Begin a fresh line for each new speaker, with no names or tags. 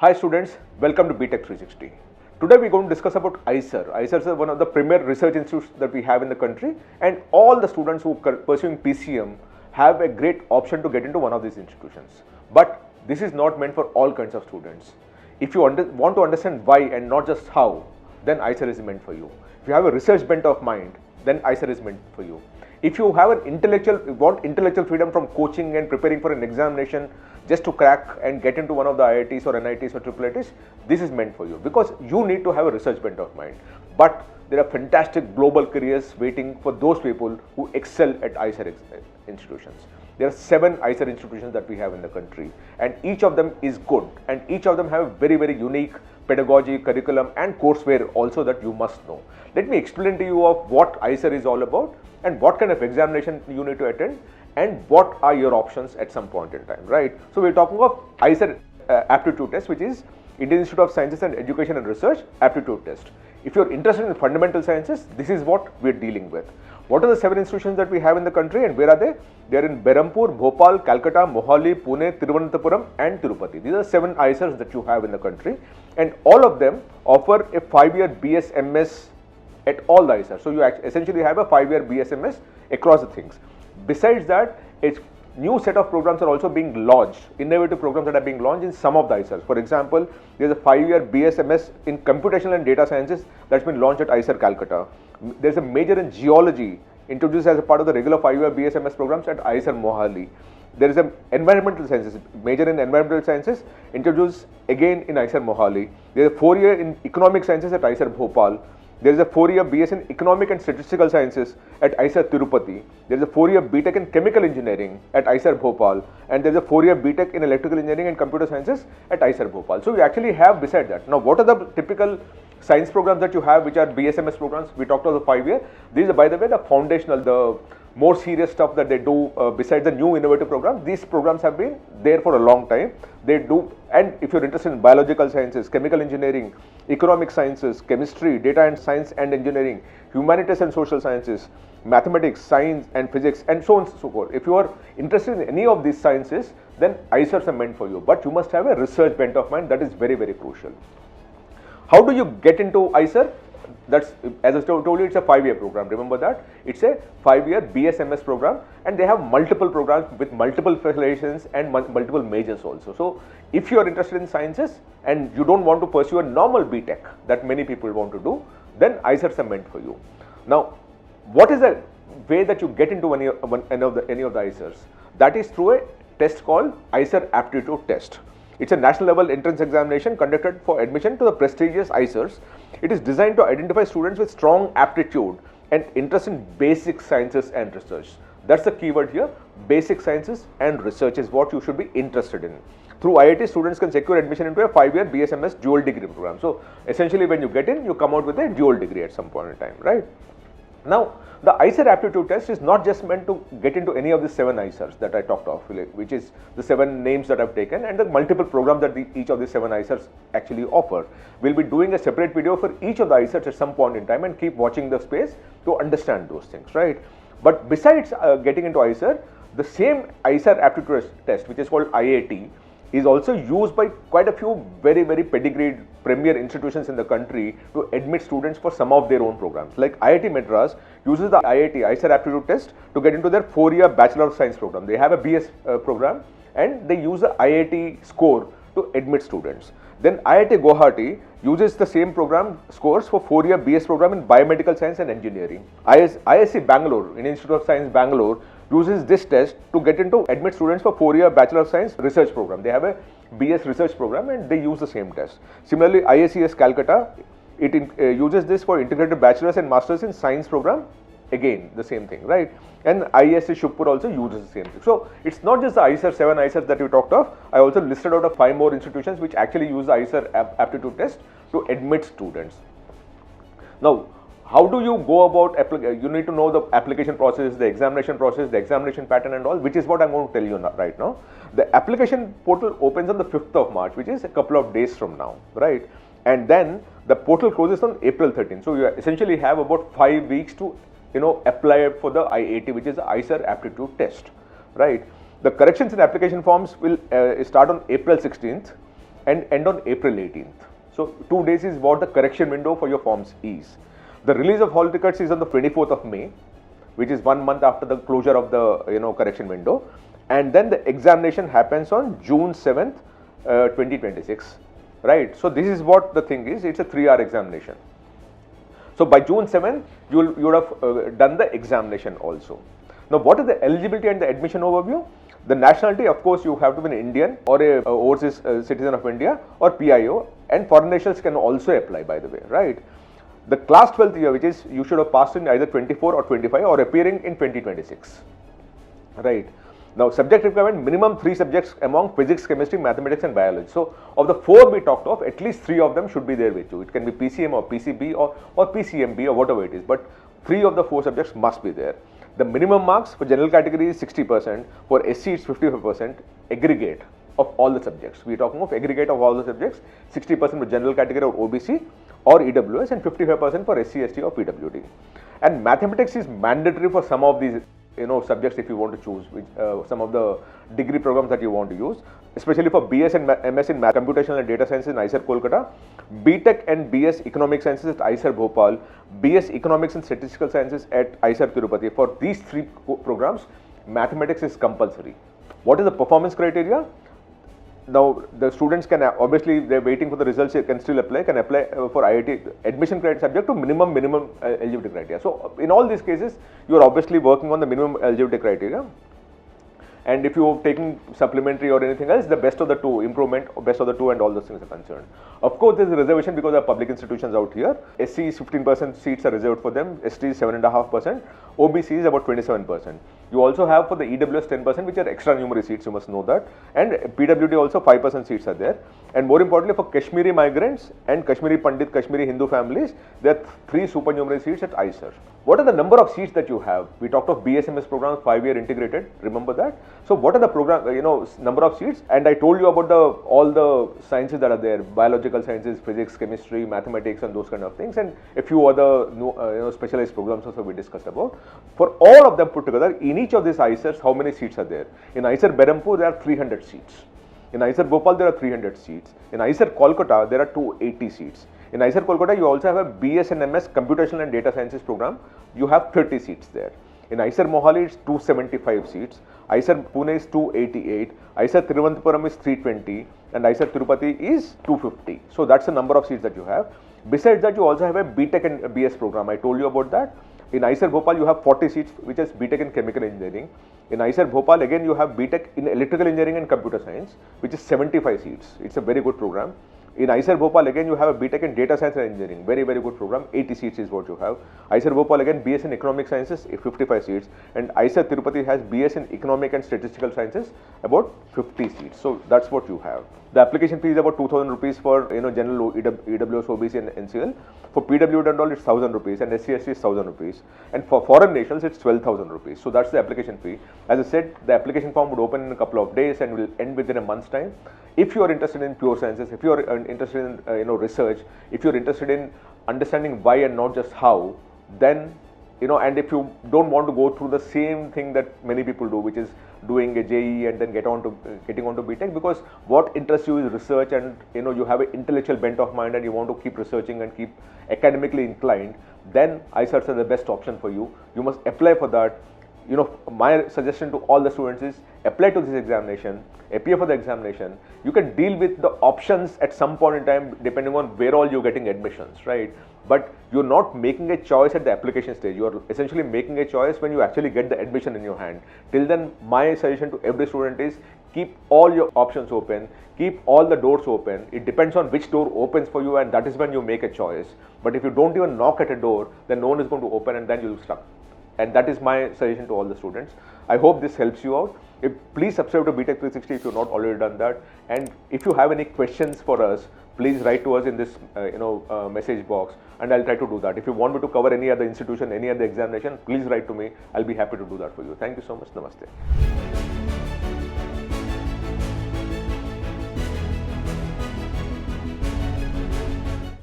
Hi students, welcome to Btech 360. Today we are going to discuss about IISER. IISER is one of the premier research institutes that we have in the country, and all the students who are pursuing PCM have a great option to get into one of these institutions. But this is not meant for all kinds of students. If you want to understand why and not just how, then IISER is meant for you. If you have a research bent of mind, then IISER is meant for you. If you have want intellectual freedom from coaching and preparing for an examination just to crack and get into one of the IITs or NITs or IIITs, this is meant for you because you need to have a research bent of mind. But there are fantastic global careers waiting for those people who excel at IISER institutions. There are 7 IISER institutions that we have in the country, and each of them is good, and each of them have very, very unique pedagogy, curriculum and courseware also that you must know. Let me explain to you of what IISER is all about and what kind of examination you need to attend and what are your options at some point in time, right? So we're talking of IISER aptitude test, which is Indian Institute of Sciences and Education and Research aptitude test. If you're interested in fundamental sciences, this is what we're dealing with. What are the 7 institutions that we have in the country and where are they? They are in Berhampur, Bhopal, Kolkata, Mohali, Pune, Thiruvananthapuram and Tirupati. These are 7 IISERs that you have in the country, and all of them offer a 5-year BS/MS at all the IISERs. So you essentially have a 5-year BS/MS across the things. Besides that, a new set of programs are also being launched, innovative programs that are being launched in some of the IISERs. For example, there is a 5-year BS/MS in computational and data sciences that's been launched at IISER Kolkata. There is a major in geology introduced as a part of the regular 5-year BS/MS programs at IISER Mohali. There is an environmental sciences, major in environmental sciences introduced again in IISER Mohali. There is a 4-year in economic sciences at IISER Bhopal. There is a 4-year BS in Economic and Statistical Sciences at IISER Tirupati. There is a 4-year Btech in Chemical Engineering at IISER Bhopal, and there is a 4-year Btech in Electrical Engineering and Computer Sciences at IISER Bhopal. So we actually have beside that. Now, what are the typical science programs that you have, which are BS/MS programs? We talked about the 5-year. These are, by the way, the foundational, the more serious stuff that they do besides the new innovative programs. These programs have been there for a long time. They do, and if you're interested in biological sciences, chemical engineering, economic sciences, chemistry, data and science and engineering, humanities and social sciences, mathematics, science and physics, and so on and so forth. If you are interested in any of these sciences, then IISERs are meant for you. But you must have a research bent of mind. That is very, very crucial. How do you get into IISER? That's, as I told you, it's a 5-year program. Remember that it's a 5-year BS/MS program, and they have multiple programs with multiple specializations and multiple majors also. So if you are interested in sciences and you don't want to pursue a normal Btech that many people want to do, then IISERs are meant for you. Now, what is the way that you get into any of the IISERs? That is through a test called IISER Aptitude Test. It's a national level entrance examination conducted for admission to the prestigious IISERs. It is designed to identify students with strong aptitude and interest in basic sciences and research. That's the keyword here. Basic sciences and research is what you should be interested in. Through IIT, students can secure admission into a 5-year BS/MS dual degree program. So essentially, when you get in, you come out with a dual degree at some point in time, right? Now, the IISER aptitude test is not just meant to get into any of the 7 IISERs that I talked of, which is the 7 names that I've taken and the multiple programs that each of the 7 IISERs actually offer. We'll be doing a separate video for each of the IISERs at some point in time, and keep watching the space to understand those things, right? But besides getting into IISER, the same IISER aptitude test, which is called IAT, is also used by quite a few very, very pedigreed premier institutions in the country to admit students for some of their own programs. Like IIT Madras uses the IISER aptitude test to get into their 4-year Bachelor of Science program. They have a BS program, and they use the IIT score to admit students. Then IIT Guwahati uses the same program scores for 4-year BS program in Biomedical Science and Engineering. IISc Bangalore, Indian Institute of Science Bangalore, uses this test to get into admit students for 4-year Bachelor of Science research program. They have a BS research program and they use the same test. Similarly, IISER Kolkata, it uses this for integrated bachelor's and master's in science program. Again, the same thing, right? And IISER Shivpur also uses the same thing. So it's not just the IISER 7 IISERs that we talked of. I also listed out 5 more institutions which actually use the IISER aptitude test to admit students. Now, how do you go about you need to know the application process, the examination pattern and all, which is what I'm going to tell you right now. The application portal opens on the 5th of March, which is a couple of days from now, right? And then the portal closes on April 13th. So you essentially have about 5 weeks to apply for the IAT, which is the IISER aptitude test, right? The corrections in application forms will start on April 16th. and end on April 18th. So 2 days is what the correction window for your forms is. The release of hall tickets is on the 24th of May, which is 1 month after the closure of the correction window, and then the examination happens on June 7th, 2026, right? So this is what the thing is. It's a 3-hour examination. So by June 7th, you would have done the examination also. Now, what is the eligibility and the admission overview? The nationality, of course, you have to be an Indian or a overseas citizen of India or PIO, and foreign nationals can also apply, by the way, right? The class 12th year, which is you should have passed in either 24 or 25 or appearing in 2026, right? Now, subject requirement, minimum 3 subjects among physics, chemistry, mathematics and biology. So, of the 4 we talked of, at least 3 of them should be there with you. It can be PCM or PCB or PCMB or whatever it is, but 3 of the 4 subjects must be there. The minimum marks for general category is 60%, for SC it's 55%, aggregate of all the subjects. We are talking of aggregate of all the subjects, 60% for general category or OBC or EWS and 55% for SC, ST or PWD. And mathematics is mandatory for some of these subjects if you want to choose, which some of the degree programs that you want to use, especially for BS and MS in Computational and Data Science in IISER Kolkata, Btech and BS Economic Sciences at IISER Bhopal, BS Economics and Statistical Sciences at IISER Tirupati. For these 3 programs, mathematics is compulsory. What is the performance criteria? Now, the students can obviously, they're waiting for the results, they can still apply, for IIT admission criteria subject to minimum eligibility criteria. So, in all these cases, you are obviously working on the minimum eligibility criteria. And if you're taking supplementary or anything else, the best of the 2, improvement, best of the 2 and all those things are concerned. Of course, there's a reservation because there are public institutions out here. SC is 15% seats are reserved for them, ST is 7.5%, OBC is about 27%. You also have for the EWS 10%, which are extra numerary seats, you must know that. And PWD also 5% seats are there. And more importantly, for Kashmiri migrants and Kashmiri Pandit, Kashmiri Hindu families, there are 3 supernumerary seats at IISER. What are the number of seats that you have? We talked of BSMS program, 5-year integrated, remember that? So what are the program, number of seats? And I told you about all the sciences that are there, biological sciences, physics, chemistry, mathematics and those kind of things, and a few other specialized programs also we discussed about. For all of them put together, in each of these IISERs, how many seats are there? In IISER Berhampur, there are 300 seats. In IISER Bhopal, there are 300 seats. In IISER Kolkata, there are 280 seats. In IISER Kolkata, you also have a BS and MS Computational and Data Sciences program. You have 30 seats there. In IISER Mohali, it's 275 seats. IISER Pune is 288. IISER Thiruvananthapuram is 320. And IISER Tirupati is 250. So that's the number of seats that you have. Besides that, you also have a Btech and BS program. I told you about that. In IISER Bhopal, you have 40 seats, which is Btech in Chemical Engineering. In IISER Bhopal, again, you have Btech in Electrical Engineering and Computer Science, which is 75 seats. It's a very good program. In IISER Bhopal, again, you have a Btech in Data Science and Engineering, very, very good program, 80 seats is what you have. IISER Bhopal, again, BS in Economic Sciences, 55 seats. And IISER Tirupati has BS in Economic and Statistical Sciences, about 50 seats. So that's what you have. The application fee is about 2,000 rupees for general EWS, OBC and NCL. For PWD and all, it's 1,000 rupees, and SC, ST is 1,000 rupees. And for foreign nationals, it's 12,000 rupees. So that's the application fee. As I said, the application form would open in a couple of days and will end within a month's time. If you are interested in pure sciences, if you are interested in research, if you are interested in understanding why and not just how, then and if you don't want to go through the same thing that many people do, which is doing a JEE and then getting onto Btech, because what interests you is research, and you have an intellectual bent of mind and you want to keep researching and keep academically inclined, then IISERs are the best option for you. You must apply for that. My suggestion to all the students is apply to this examination, appear for the examination. You can deal with the options at some point in time depending on where all you're getting admissions, right? But you're not making a choice at the application stage. You are essentially making a choice when you actually get the admission in your hand. Till then, my suggestion to every student is keep all your options open, keep all the doors open. It depends on which door opens for you, and that is when you make a choice. But if you don't even knock at a door, then no one is going to open and then you'll be stuck. And that is my suggestion to all the students. I hope this helps you out. Please subscribe to Btech 360 if you have not already done that. And if you have any questions for us, please write to us in this message box, and I'll try to do that. If you want me to cover any other institution, any other examination, please write to me. I'll be happy to do that for you. Thank you so much. Namaste.